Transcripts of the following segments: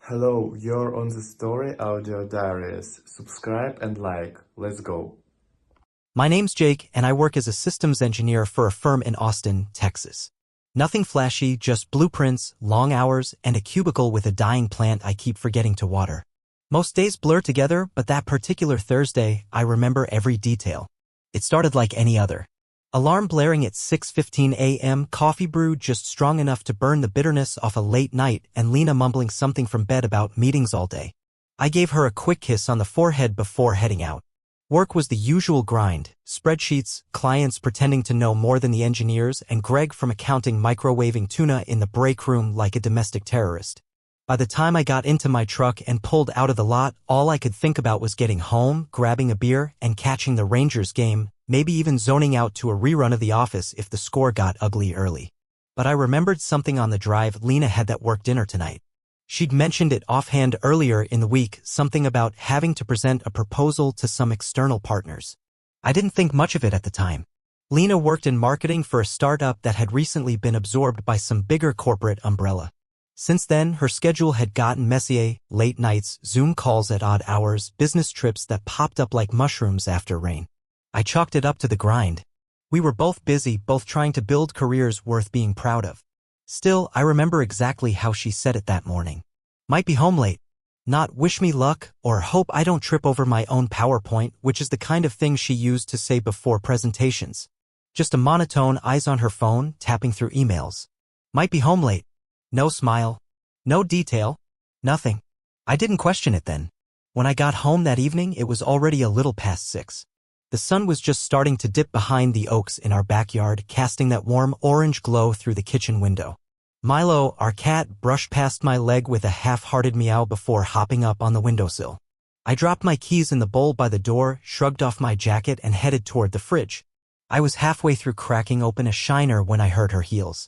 Hello, you're on the Story Audio Diaries. Subscribe and like. Let's go. My name's Jake, and I work as a systems engineer for a firm in Austin, Texas. Nothing flashy, just blueprints, long hours, and a cubicle with a dying plant I keep forgetting to water. Most days blur together, but that particular Thursday, I remember every detail. It started like any other. Alarm blaring at 6:15 a.m., coffee brewed just strong enough to burn the bitterness off a late night, and Lena mumbling something from bed about meetings all day. I gave her a quick kiss on the forehead before heading out. Work was the usual grind: spreadsheets, clients pretending to know more than the engineers, and Greg from accounting microwaving tuna in the break room like a domestic terrorist. By the time I got into my truck and pulled out of the lot, all I could think about was getting home, grabbing a beer, and catching the Rangers game, maybe even zoning out to a rerun of The Office if the score got ugly early. But I remembered something on the drive. Lena had that work dinner tonight. She'd mentioned it offhand earlier in the week, something about having to present a proposal to some external partners. I didn't think much of it at the time. Lena worked in marketing for a startup that had recently been absorbed by some bigger corporate umbrella. Since then, her schedule had gotten messier: late nights, Zoom calls at odd hours, business trips that popped up like mushrooms after rain. I chalked it up to the grind. We were both busy, both trying to build careers worth being proud of. Still, I remember exactly how she said it that morning. Might be home late. Not wish me luck, or hope I don't trip over my own PowerPoint, which is the kind of thing she used to say before presentations. Just a monotone, eyes on her phone, tapping through emails. Might be home late. No smile. No detail. Nothing. I didn't question it then. When I got home that evening, it was already a little past 6. The sun was just starting to dip behind the oaks in our backyard, casting that warm orange glow through the kitchen window. Milo, our cat, brushed past my leg with a half-hearted meow before hopping up on the windowsill. I dropped my keys in the bowl by the door, shrugged off my jacket, and headed toward the fridge. I was halfway through cracking open a Shiner when I heard her heels.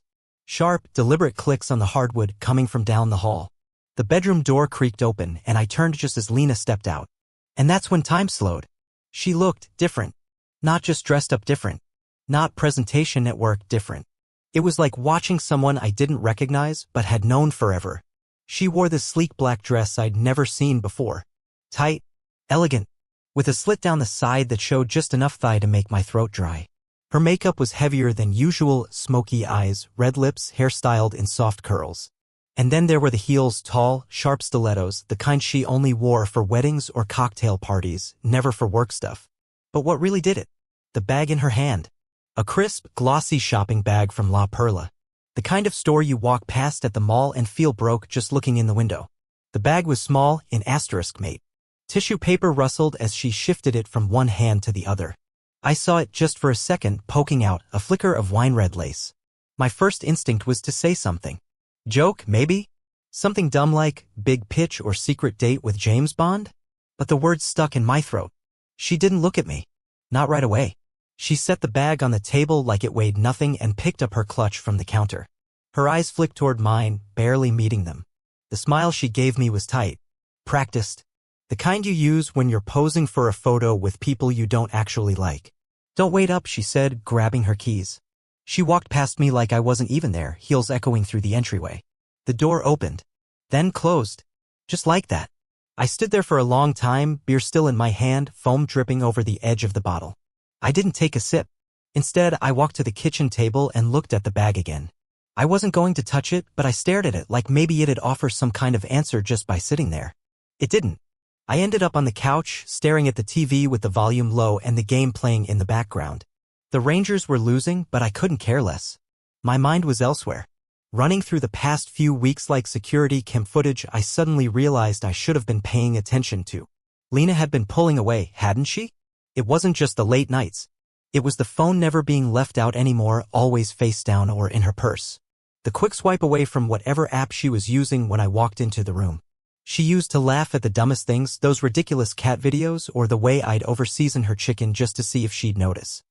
Sharp, deliberate clicks on the hardwood coming from down the hall. The bedroom door creaked open, and I turned just as Lena stepped out. And that's when time slowed. She looked different. Not just dressed up different. Not presentation at work different. It was like watching someone I didn't recognize but had known forever. She wore this sleek black dress I'd never seen before. Tight, elegant, with a slit down the side that showed just enough thigh to make my throat dry. Her makeup was heavier than usual: smoky eyes, red lips, hair styled in soft curls. And then there were the heels: tall, sharp stilettos, the kind she only wore for weddings or cocktail parties, never for work stuff. But what really did it? The bag in her hand. A crisp, glossy shopping bag from La Perla. The kind of store you walk past at the mall and feel broke just looking in the window. The bag was small, in asterisk mate. Tissue paper rustled as she shifted it from one hand to the other. I saw it just for a second, poking out, a flicker of wine-red lace. My first instinct was to say something. Joke, maybe? Something dumb like, big pitch or secret date with James Bond? But the words stuck in my throat. She didn't look at me. Not right away. She set the bag on the table like it weighed nothing and picked up her clutch from the counter. Her eyes flicked toward mine, barely meeting them. The smile she gave me was tight. Practiced. The kind you use when you're posing for a photo with people you don't actually like. Don't wait up, she said, grabbing her keys. She walked past me like I wasn't even there, heels echoing through the entryway. The door opened. Then closed. Just like that. I stood there for a long time, beer still in my hand, foam dripping over the edge of the bottle. I didn't take a sip. Instead, I walked to the kitchen table and looked at the bag again. I wasn't going to touch it, but I stared at it like maybe it'd offer some kind of answer just by sitting there. It didn't. I ended up on the couch, staring at the TV with the volume low and the game playing in the background. The Rangers were losing, but I couldn't care less. My mind was elsewhere. Running through the past few weeks like security cam footage, I suddenly realized I should have been paying attention to. Lena had been pulling away, hadn't she? It wasn't just the late nights. It was the phone never being left out anymore, always face down or in her purse. The quick swipe away from whatever app she was using when I walked into the room. She used to laugh at the dumbest things, those ridiculous cat videos, or the way I'd overseason her chicken just to see if she'd notice.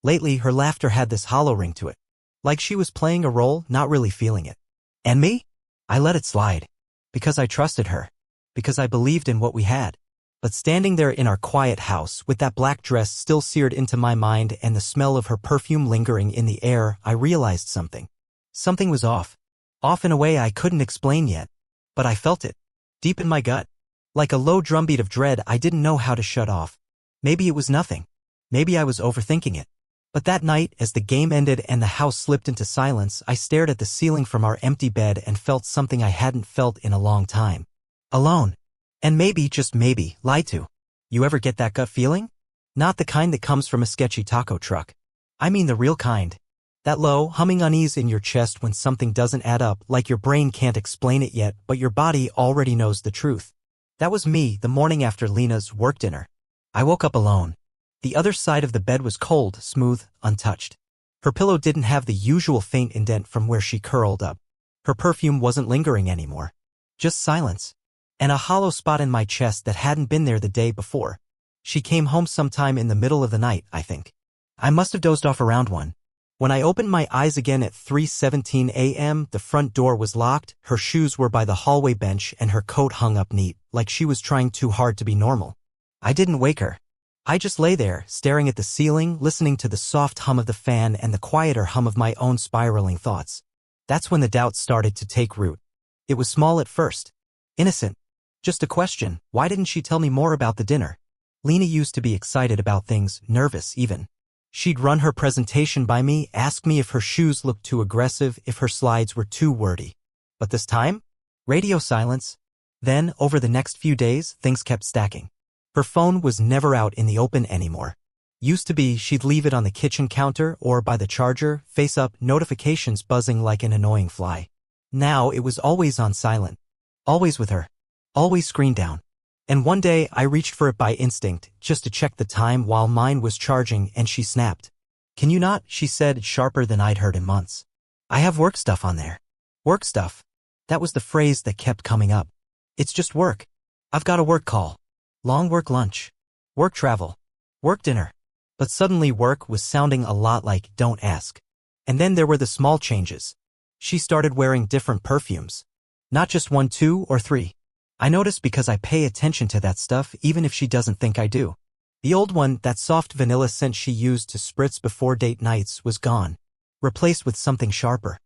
Lately, her laughter had this hollow ring to it. Like she was playing a role, not really feeling it. And me? I let it slide. Because I trusted her. Because I believed in what we had. But standing there in our quiet house, with that black dress still seared into my mind and the smell of her perfume lingering in the air, I realized something. Something was off. Off in a way I couldn't explain yet. But I felt it. deep in my gut. Like a low drumbeat of dread I didn't know how to shut off. Maybe it was nothing. Maybe I was overthinking it. But that night, as the game ended and the house slipped into silence, I stared at the ceiling from our empty bed and felt something I hadn't felt in a long time. Alone. And maybe, just maybe, lied to. You ever get that gut feeling? Not the kind that comes from a sketchy taco truck. I mean the real kind. That low, humming unease in your chest when something doesn't add up, like your brain can't explain it yet, but your body already knows the truth. That was me the morning after Lena's work dinner. I woke up alone. The other side of the bed was cold, smooth, untouched. Her pillow didn't have the usual faint indent from where she curled up. Her perfume wasn't lingering anymore. Just silence. And a hollow spot in my chest that hadn't been there the day before. She came home sometime in the middle of the night, I think. I must have dozed off around 1. When I opened my eyes again at 3:17 a.m., the front door was locked, her shoes were by the hallway bench, and her coat hung up neat, like she was trying too hard to be normal. I didn't wake her. I just lay there, staring at the ceiling, listening to the soft hum of the fan and the quieter hum of my own spiraling thoughts. That's when the doubts started to take root. It was small at first. Innocent. Just a question, why didn't she tell me more about the dinner? Lena used to be excited about things, nervous even. She'd run her presentation by me, ask me if her shoes looked too aggressive, if her slides were too wordy. But this time? Radio silence. Then, over the next few days, things kept stacking. Her phone was never out in the open anymore. Used to be, she'd leave it on the kitchen counter or by the charger, face up, notifications buzzing like an annoying fly. Now it was always on silent. Always with her. Always screen down. And one day I reached for it by instinct, just to check the time while mine was charging, and she snapped. "Can you not?" she said, sharper than I'd heard in months. "I have work stuff on there." Work stuff. That was the phrase that kept coming up. It's just work. I've got a work call. Long work lunch. Work travel. Work dinner. But suddenly work was sounding a lot like "don't ask." And then there were the small changes. She started wearing different perfumes. Not just 1, 2, or 3. I noticed because I pay attention to that stuff even if she doesn't think I do. The old one, that soft vanilla scent she used to spritz before date nights, was gone. Replaced with something sharper.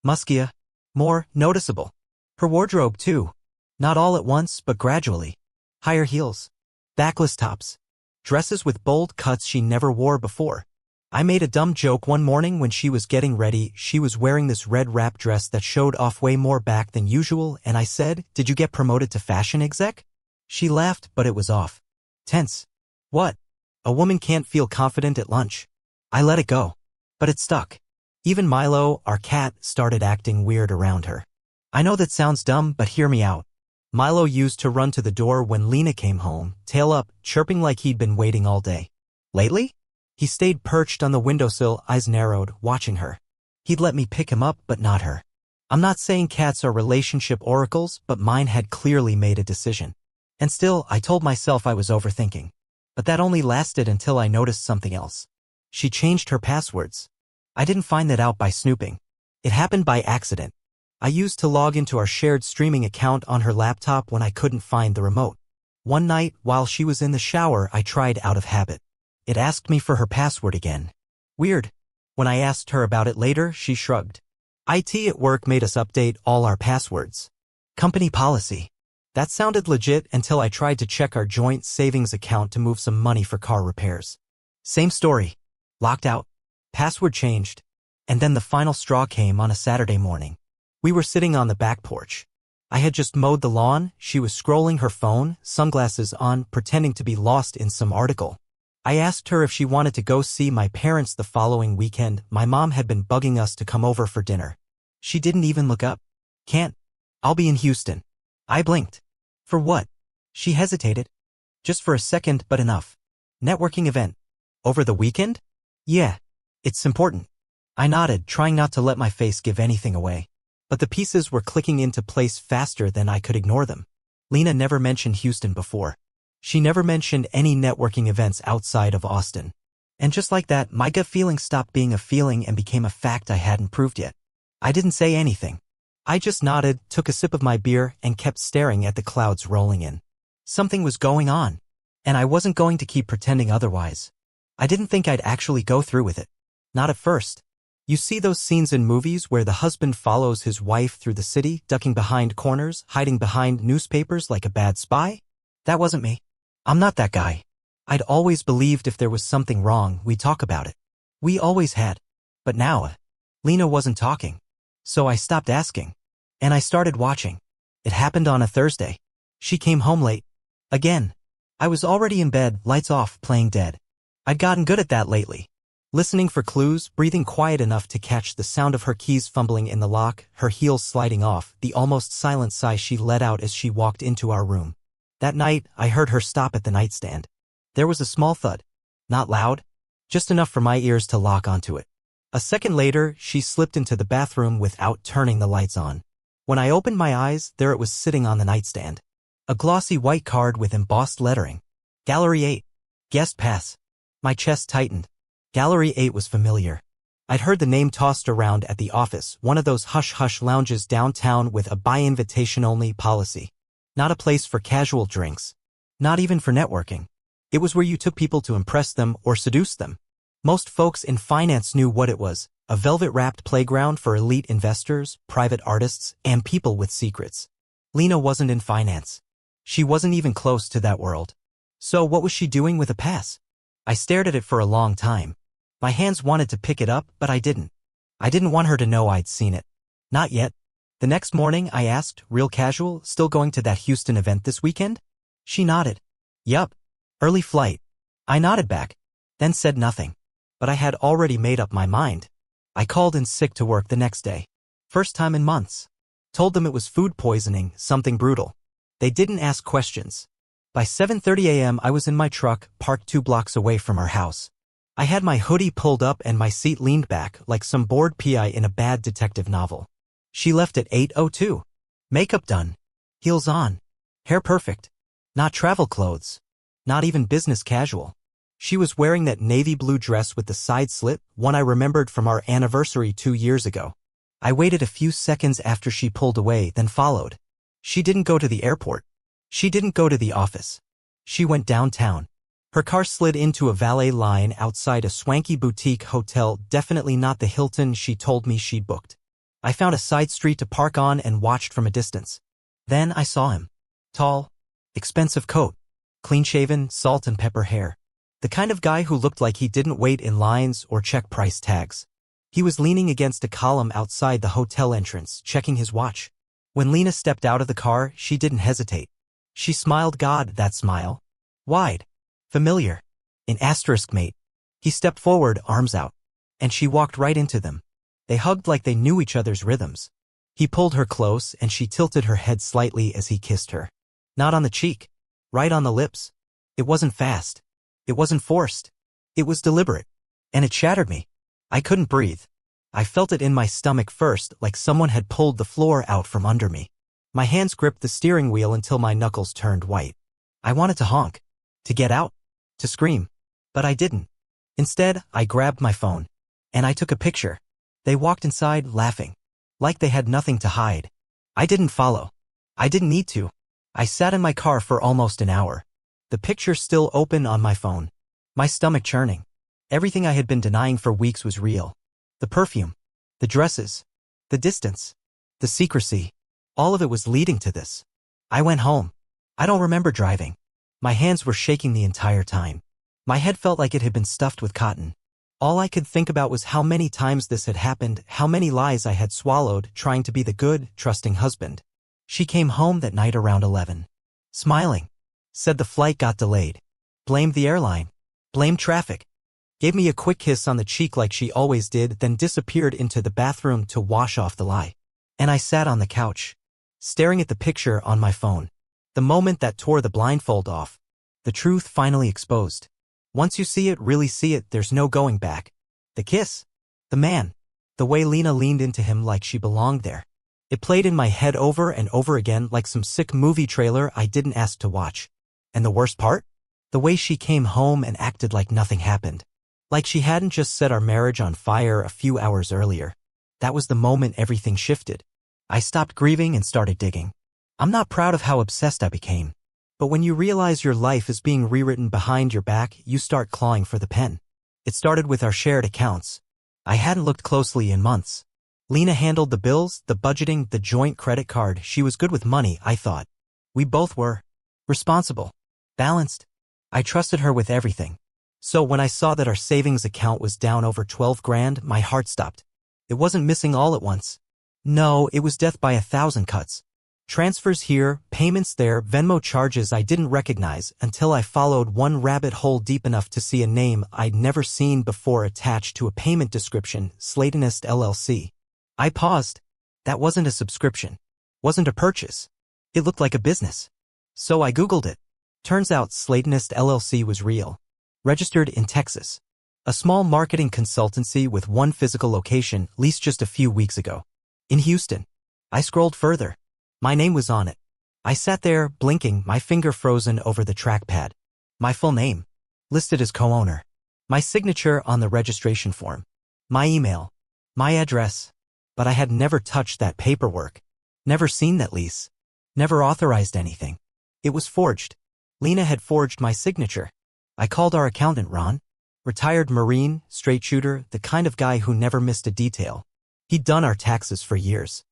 Muskier. More noticeable. Her wardrobe too. Not all at once, but gradually. Higher heels. Backless tops. Dresses with bold cuts she never wore before. I made a dumb joke one morning when she was getting ready. She was wearing this red wrap dress that showed off way more back than usual, and I said, "Did you get promoted to fashion exec?" She laughed, but it was off. Tense. What? A woman can't feel confident at lunch. I let it go. But it stuck. Even Milo, our cat, started acting weird around her. I know that sounds dumb, but hear me out. Milo used to run to the door when Lena came home, tail up, chirping like he'd been waiting all day. Lately? He stayed perched on the windowsill, eyes narrowed, watching her. He'd let me pick him up, but not her. I'm not saying cats are relationship oracles, but mine had clearly made a decision. And still, I told myself I was overthinking. But that only lasted until I noticed something else. She changed her passwords. I didn't find that out by snooping. It happened by accident. I used to log into our shared streaming account on her laptop when I couldn't find the remote. One night, while she was in the shower, I tried out of habit. It asked me for her password again. Weird. When I asked her about it later, she shrugged. IT at work made us update all our passwords. Company policy. That sounded legit until I tried to check our joint savings account to move some money for car repairs. Same story. Locked out. Password changed. And then the final straw came on a Saturday morning. We were sitting on the back porch. I had just mowed the lawn, she was scrolling her phone, sunglasses on, pretending to be lost in some article. I asked her if she wanted to go see my parents the following weekend. My mom had been bugging us to come over for dinner. She didn't even look up. Can't. I'll be in Houston. I blinked. For what? She hesitated. Just for a second, but enough. Networking event. Over the weekend? Yeah. It's important. I nodded, trying not to let my face give anything away. But the pieces were clicking into place faster than I could ignore them. Lena never mentioned Houston before. She never mentioned any networking events outside of Austin. And just like that, my gut feeling stopped being a feeling and became a fact I hadn't proved yet. I didn't say anything. I just nodded, took a sip of my beer, and kept staring at the clouds rolling in. Something was going on. And I wasn't going to keep pretending otherwise. I didn't think I'd actually go through with it. Not at first. You see those scenes in movies where the husband follows his wife through the city, ducking behind corners, hiding behind newspapers like a bad spy? That wasn't me. I'm not that guy. I'd always believed if there was something wrong, we'd talk about it. We always had. But now, Lena wasn't talking. So I stopped asking. And I started watching. It happened on a Thursday. She came home late. Again. I was already in bed, lights off, playing dead. I'd gotten good at that lately. Listening for clues, breathing quiet enough to catch the sound of her keys fumbling in the lock, her heels sliding off, the almost silent sigh she let out as she walked into our room. That night, I heard her stop at the nightstand. There was a small thud. Not loud, just enough for my ears to lock onto it. A second later, she slipped into the bathroom without turning the lights on. When I opened my eyes, there it was sitting on the nightstand. A glossy white card with embossed lettering. Gallery 8. Guest pass. My chest tightened. Gallery 8 was familiar. I'd heard the name tossed around at the office, one of those hush-hush lounges downtown with a by-invitation-only policy. Not a place for casual drinks. Not even for networking. It was where you took people to impress them or seduce them. Most folks in finance knew what it was, a velvet-wrapped playground for elite investors, private artists, and people with secrets. Lena wasn't in finance. She wasn't even close to that world. So what was she doing with a pass? I stared at it for a long time. My hands wanted to pick it up, but I didn't. I didn't want her to know I'd seen it. Not yet. The next morning, I asked, real casual, still going to that Houston event this weekend? She nodded. Yup. Early flight. I nodded back, then said nothing. But I had already made up my mind. I called in sick to work the next day. First time in months. Told them it was food poisoning, something brutal. They didn't ask questions. By 7:30 a.m. I was in my truck, parked 2 blocks away from our house. I had my hoodie pulled up and my seat leaned back like some bored PI in a bad detective novel. She left at 8:02. Makeup done. Heels on. Hair perfect. Not travel clothes. Not even business casual. She was wearing that navy blue dress with the side slit, one I remembered from our anniversary 2 years ago. I waited a few seconds after she pulled away, then followed. She didn't go to the airport. She didn't go to the office. She went downtown. Her car slid into a valet line outside a swanky boutique hotel, definitely not the Hilton she told me she'd booked. I found a side street to park on and watched from a distance. Then I saw him. Tall, expensive coat, clean-shaven, salt and pepper hair. The kind of guy who looked like he didn't wait in lines or check price tags. He was leaning against a column outside the hotel entrance, checking his watch. When Lena stepped out of the car, she didn't hesitate. She smiled, God, that smile. Wide. Familiar. An asterisk mate. He stepped forward, arms out. And she walked right into them. They hugged like they knew each other's rhythms. He pulled her close and she tilted her head slightly as he kissed her. Not on the cheek. Right on the lips. It wasn't fast. It wasn't forced. It was deliberate. And it shattered me. I couldn't breathe. I felt it in my stomach first, like someone had pulled the floor out from under me. My hands gripped the steering wheel until my knuckles turned white. I wanted to honk. To get out. To scream. But I didn't. Instead, I grabbed my phone. And I took a picture. They walked inside, laughing. Like they had nothing to hide. I didn't follow. I didn't need to. I sat in my car for almost an hour. The picture still open on my phone. My stomach churning. Everything I had been denying for weeks was real. The perfume. The dresses. The distance. The secrecy. All of it was leading to this. I went home. I don't remember driving. My hands were shaking the entire time. My head felt like it had been stuffed with cotton. All I could think about was how many times this had happened, how many lies I had swallowed, trying to be the good, trusting husband. She came home that night around 11. Smiling. Said the flight got delayed. Blamed the airline. Blamed traffic. Gave me a quick kiss on the cheek like she always did, then disappeared into the bathroom to wash off the lie. And I sat on the couch, staring at the picture on my phone. The moment that tore the blindfold off. The truth finally exposed. Once you see it, really see it, there's no going back. The kiss. The man. The way Lena leaned into him like she belonged there. It played in my head over and over again like some sick movie trailer I didn't ask to watch. And the worst part? The way she came home and acted like nothing happened. Like she hadn't just set our marriage on fire a few hours earlier. That was the moment everything shifted. I stopped grieving and started digging. I'm not proud of how obsessed I became. But when you realize your life is being rewritten behind your back, you start clawing for the pen. It started with our shared accounts. I hadn't looked closely in months. Lena handled the bills, the budgeting, the joint credit card. She was good with money, I thought. We both were. Responsible. Balanced. I trusted her with everything. So when I saw that our savings account was down over 12 grand, my heart stopped. It wasn't missing all at once. No, it was death by 1,000 cuts. Transfers here, payments there, Venmo charges I didn't recognize until I followed one rabbit hole deep enough to see a name I'd never seen before attached to a payment description, Slatonist LLC. I paused. That wasn't a subscription. Wasn't a purchase. It looked like a business. So I Googled it. Turns out Slatonist LLC was real. Registered in Texas. A small marketing consultancy with one physical location leased just a few weeks ago. In Houston. I scrolled further. My name was on it. I sat there, blinking, my finger frozen over the trackpad. My full name. Listed as co-owner. My signature on the registration form. My email. My address. But I had never touched that paperwork. Never seen that lease. Never authorized anything. It was forged. Lena had forged my signature. I called our accountant, Ron. Retired Marine, straight shooter, the kind of guy who never missed a detail. He'd done our taxes for years.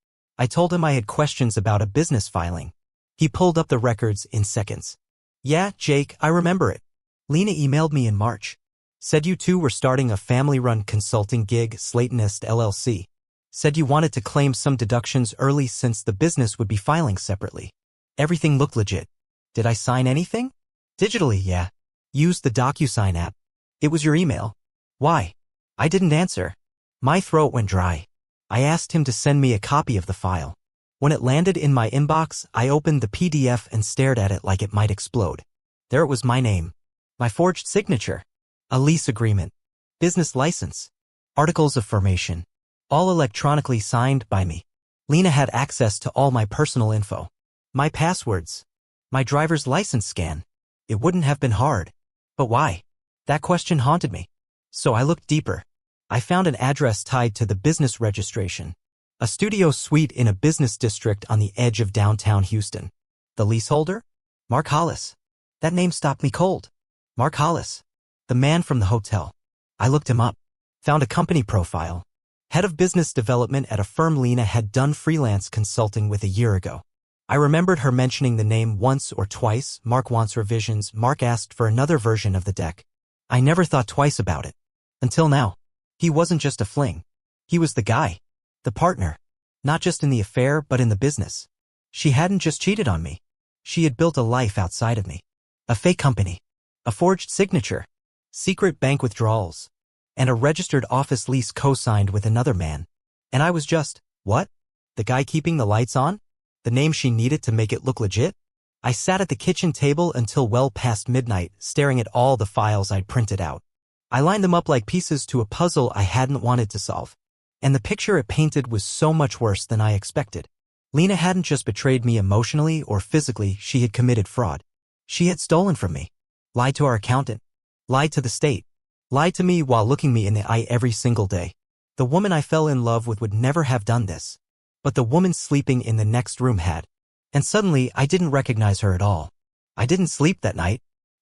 I told him I had questions about a business filing. He pulled up the records in seconds. Yeah, Jake, I remember it. Lena emailed me in March. Said you two were starting a family-run consulting gig, Slatonist LLC. Said you wanted to claim some deductions early since the business would be filing separately. Everything looked legit. Did I sign anything? Digitally, yeah. Used the DocuSign app. It was your email. Why? I didn't answer. My throat went dry. I asked him to send me a copy of the file. When it landed in my inbox, I opened the PDF and stared at it like it might explode. There it was, my name. My forged signature. A lease agreement. Business license. Articles of formation. All electronically signed by me. Lena had access to all my personal info. My passwords. My driver's license scan. It wouldn't have been hard. But why? That question haunted me. So I looked deeper. I found an address tied to the business registration. A studio suite in a business district on the edge of downtown Houston. The leaseholder? Mark Hollis. That name stopped me cold. Mark Hollis. The man from the hotel. I looked him up. Found a company profile. Head of business development at a firm Lena had done freelance consulting with a year ago. I remembered her mentioning the name once or twice. Mark wants revisions. Mark asked for another version of the deck. I never thought twice about it. Until now. He wasn't just a fling. He was the guy. The partner. Not just in the affair, but in the business. She hadn't just cheated on me. She had built a life outside of me. A fake company. A forged signature. Secret bank withdrawals. And a registered office lease co-signed with another man. And I was just, what? The guy keeping the lights on? The name she needed to make it look legit? I sat at the kitchen table until well past midnight, staring at all the files I'd printed out. I lined them up like pieces to a puzzle I hadn't wanted to solve. And the picture it painted was so much worse than I expected. Lena hadn't just betrayed me emotionally or physically, she had committed fraud. She had stolen from me. Lied to our accountant. Lied to the state. Lied to me while looking me in the eye every single day. The woman I fell in love with would never have done this. But the woman sleeping in the next room had. And suddenly, I didn't recognize her at all. I didn't sleep that night.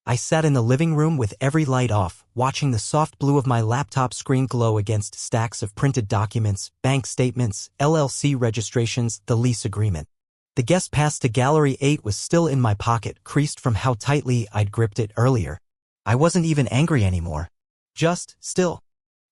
I sat in the living room with every light off, watching the soft blue of my laptop screen glow against stacks of printed documents, bank statements, LLC registrations, the lease agreement. The guest pass to Gallery 8 was still in my pocket, creased from how tightly I'd gripped it earlier. I wasn't even angry anymore. Just, still.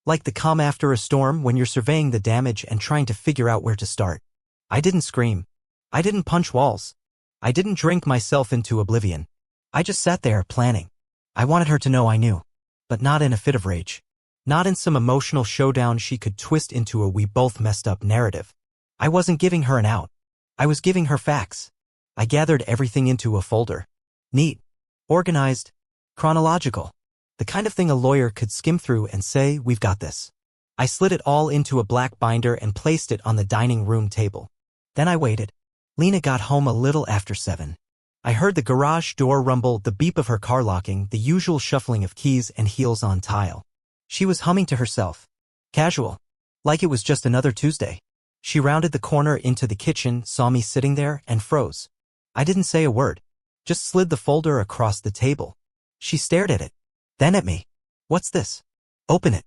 Like the calm after a storm when you're surveying the damage and trying to figure out where to start. I didn't scream. I didn't punch walls. I didn't drink myself into oblivion. I just sat there, planning. I wanted her to know I knew. But not in a fit of rage. Not in some emotional showdown she could twist into a we both messed up narrative. I wasn't giving her an out. I was giving her facts. I gathered everything into a folder. Neat. Organized. Chronological. The kind of thing a lawyer could skim through and say, we've got this. I slid it all into a black binder and placed it on the dining room table. Then I waited. Lena got home a little after 7. I heard the garage door rumble, the beep of her car locking, the usual shuffling of keys and heels on tile. She was humming to herself. Casual. Like it was just another Tuesday. She rounded the corner into the kitchen, saw me sitting there, and froze. I didn't say a word. Just slid the folder across the table. She stared at it. Then at me. What's this? Open it.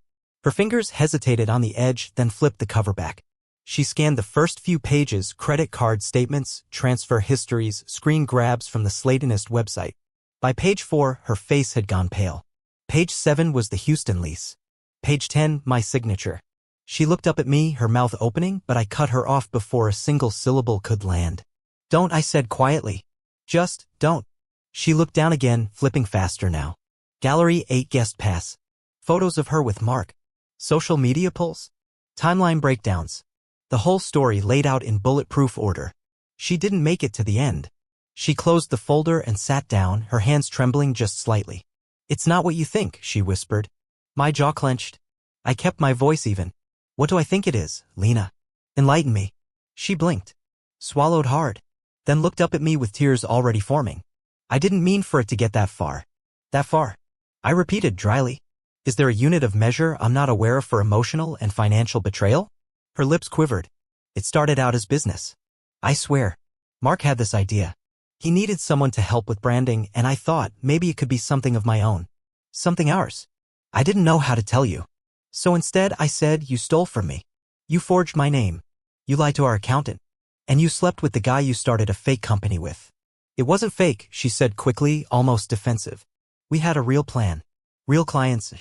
Her fingers hesitated on the edge, then flipped the cover back. She scanned the first few pages, credit card statements, transfer histories, screen grabs from the Slatonist website. By page 4, her face had gone pale. Page 7 was the Houston lease. Page 10, my signature. She looked up at me, her mouth opening, but I cut her off before a single syllable could land. Don't, I said quietly. Just, don't. She looked down again, flipping faster now. Gallery 8 guest pass. Photos of her with Mark. Social media polls. Timeline breakdowns. The whole story laid out in bulletproof order. She didn't make it to the end. She closed the folder and sat down, her hands trembling just slightly. It's not what you think, she whispered. My jaw clenched. I kept my voice even. What do I think it is, Lena? Enlighten me. She blinked. Swallowed hard. Then looked up at me with tears already forming. I didn't mean for it to get that far. That far. I repeated dryly. Is there a unit of measure I'm not aware of for emotional and financial betrayal? Her lips quivered. It started out as business. I swear. Mark had this idea. He needed someone to help with branding, and I thought maybe it could be something of my own. Something ours. I didn't know how to tell you. So instead I said, you stole from me. You forged my name. You lied to our accountant. And you slept with the guy you started a fake company with. It wasn't fake, she said quickly, almost defensive. We had a real plan. Real clients.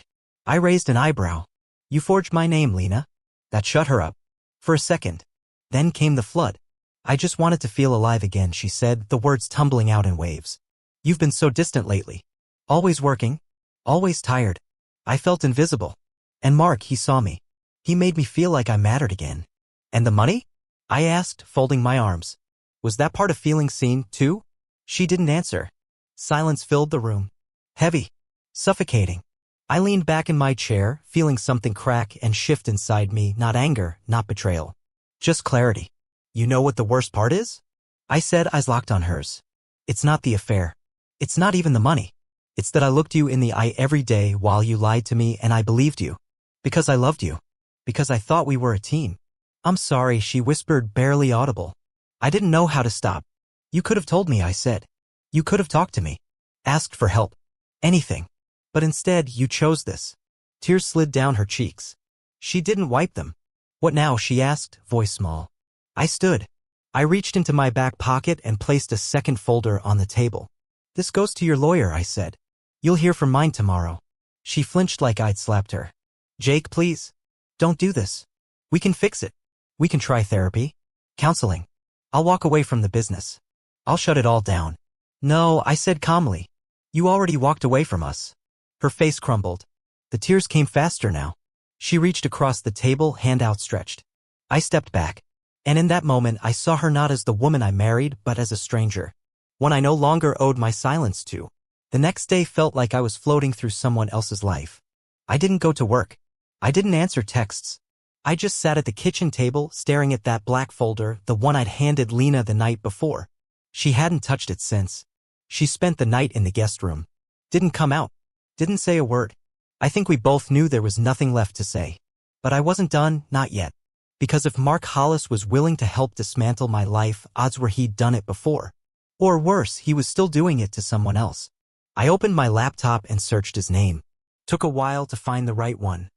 I raised an eyebrow. You forged my name, Lena. That shut her up. For a second. Then came the flood. I just wanted to feel alive again, she said, the words tumbling out in waves. You've been so distant lately. Always working. Always tired. I felt invisible. And Mark, he saw me. He made me feel like I mattered again. And the money? I asked, folding my arms. Was that part of feeling seen, too? She didn't answer. Silence filled the room. Heavy. Suffocating. I leaned back in my chair, feeling something crack and shift inside me, not anger, not betrayal. Just clarity. You know what the worst part is? I said, eyes locked on hers. It's not the affair. It's not even the money. It's that I looked you in the eye every day while you lied to me and I believed you. Because I loved you. Because I thought we were a team. I'm sorry, she whispered, barely audible. I didn't know how to stop. You could have told me, I said. You could have talked to me. Asked for help. Anything. But instead, you chose this. Tears slid down her cheeks. She didn't wipe them. What now, she asked, voice small. I stood. I reached into my back pocket and placed a second folder on the table. This goes to your lawyer, I said. You'll hear from mine tomorrow. She flinched like I'd slapped her. Jake, please. Don't do this. We can fix it. We can try therapy. Counseling. I'll walk away from the business. I'll shut it all down. No, I said calmly. You already walked away from us. Her face crumbled. The tears came faster now. She reached across the table, hand outstretched. I stepped back. And in that moment, I saw her not as the woman I married, but as a stranger. One I no longer owed my silence to. The next day felt like I was floating through someone else's life. I didn't go to work. I didn't answer texts. I just sat at the kitchen table, staring at that black folder, the one I'd handed Lena the night before. She hadn't touched it since. She spent the night in the guest room. Didn't come out. Didn't say a word. I think we both knew there was nothing left to say. But I wasn't done, not yet. Because if Mark Hollis was willing to help dismantle my life, odds were he'd done it before. Or worse, he was still doing it to someone else. I opened my laptop and searched his name. Took a while to find the right one.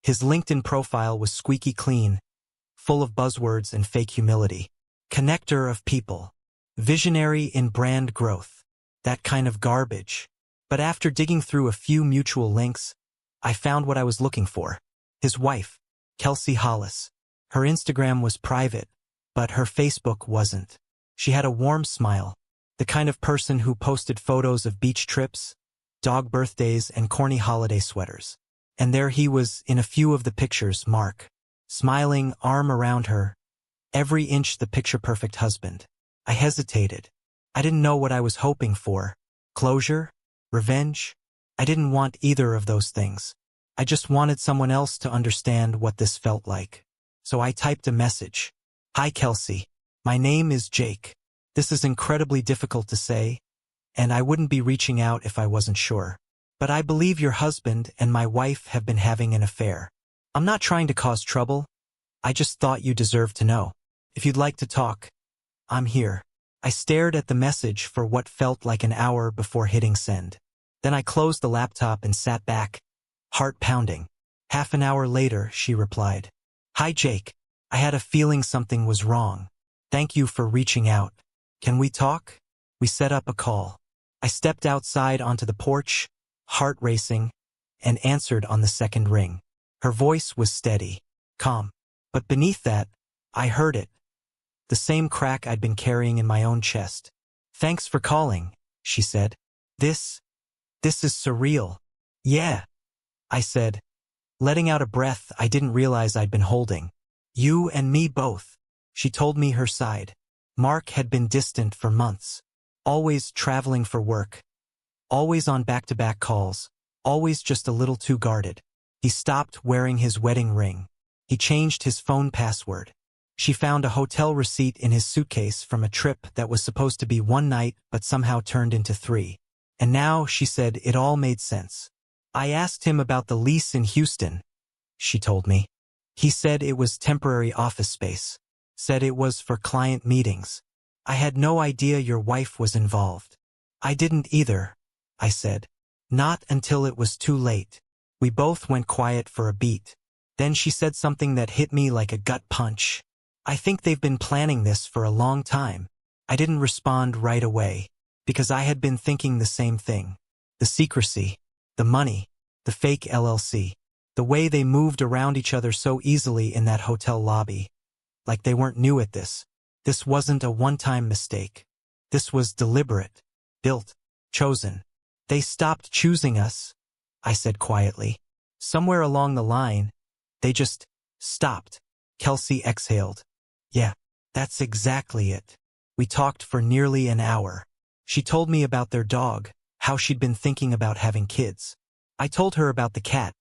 His LinkedIn profile was squeaky clean, full of buzzwords and fake humility. Connector of people. Visionary in brand growth. That kind of garbage. But after digging through a few mutual links, I found what I was looking for. His wife, Kelsey Hollis. Her Instagram was private, but her Facebook wasn't. She had a warm smile, the kind of person who posted photos of beach trips, dog birthdays, and corny holiday sweaters. And there he was in a few of the pictures, Mark, smiling, arm around her, every inch the picture-perfect husband. I hesitated. I didn't know what I was hoping for. Closure? Revenge? I didn't want either of those things. I just wanted someone else to understand what this felt like. So I typed a message. Hi, Kelsey. My name is Jake. This is incredibly difficult to say, and I wouldn't be reaching out if I wasn't sure. But I believe your husband and my wife have been having an affair. I'm not trying to cause trouble. I just thought you deserved to know. If you'd like to talk, I'm here. I stared at the message for what felt like an hour before hitting send. Then I closed the laptop and sat back, heart pounding. Half an hour later, she replied. Hi, Jake. I had a feeling something was wrong. Thank you for reaching out. Can we talk? We set up a call. I stepped outside onto the porch, heart racing, and answered on the second ring. Her voice was steady, calm. But beneath that, I heard it. The same crack I'd been carrying in my own chest. Thanks for calling, she said. This is surreal. Yeah, I said, letting out a breath I didn't realize I'd been holding. You and me both. She told me her side. Mark had been distant for months. Always traveling for work. Always on back-to-back calls. Always just a little too guarded. He stopped wearing his wedding ring. He changed his phone password. She found a hotel receipt in his suitcase from a trip that was supposed to be 1 night but somehow turned into 3. And now, she said, it all made sense. I asked him about the lease in Houston, she told me. He said it was temporary office space. Said it was for client meetings. I had no idea your wife was involved. I didn't either, I said. Not until it was too late. We both went quiet for a beat. Then she said something that hit me like a gut punch. I think they've been planning this for a long time. I didn't respond right away, because I had been thinking the same thing. The secrecy, the money, the fake LLC, the way they moved around each other so easily in that hotel lobby. Like they weren't new at this. This wasn't a one-time mistake. This was deliberate, built, chosen. They stopped choosing us, I said quietly. Somewhere along the line, they just stopped. Kelsey exhaled. Yeah, that's exactly it. We talked for nearly an hour. She told me about their dog, how she'd been thinking about having kids. I told her about the cat,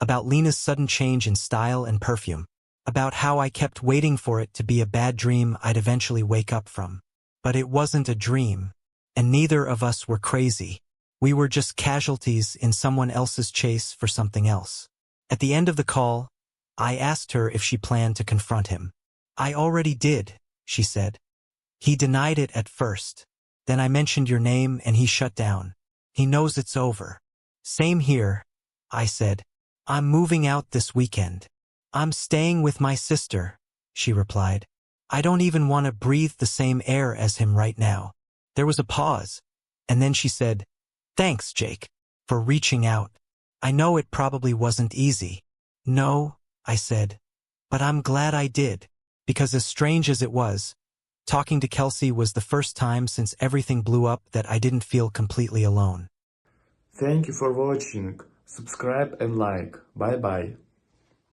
about Lena's sudden change in style and perfume, about how I kept waiting for it to be a bad dream I'd eventually wake up from. But it wasn't a dream, and neither of us were crazy. We were just casualties in someone else's chase for something else. At the end of the call, I asked her if she planned to confront him. I already did, she said. He denied it at first. Then I mentioned your name and he shut down. He knows it's over. Same here, I said. I'm moving out this weekend. I'm staying with my sister, she replied. I don't even want to breathe the same air as him right now. There was a pause, and then she said, Thanks, Jake, for reaching out. I know it probably wasn't easy. No, I said, but I'm glad I did, because as strange as it was, talking to Kelsey was the first time since everything blew up that I didn't feel completely alone. Thank you for watching. Subscribe and like. Bye bye.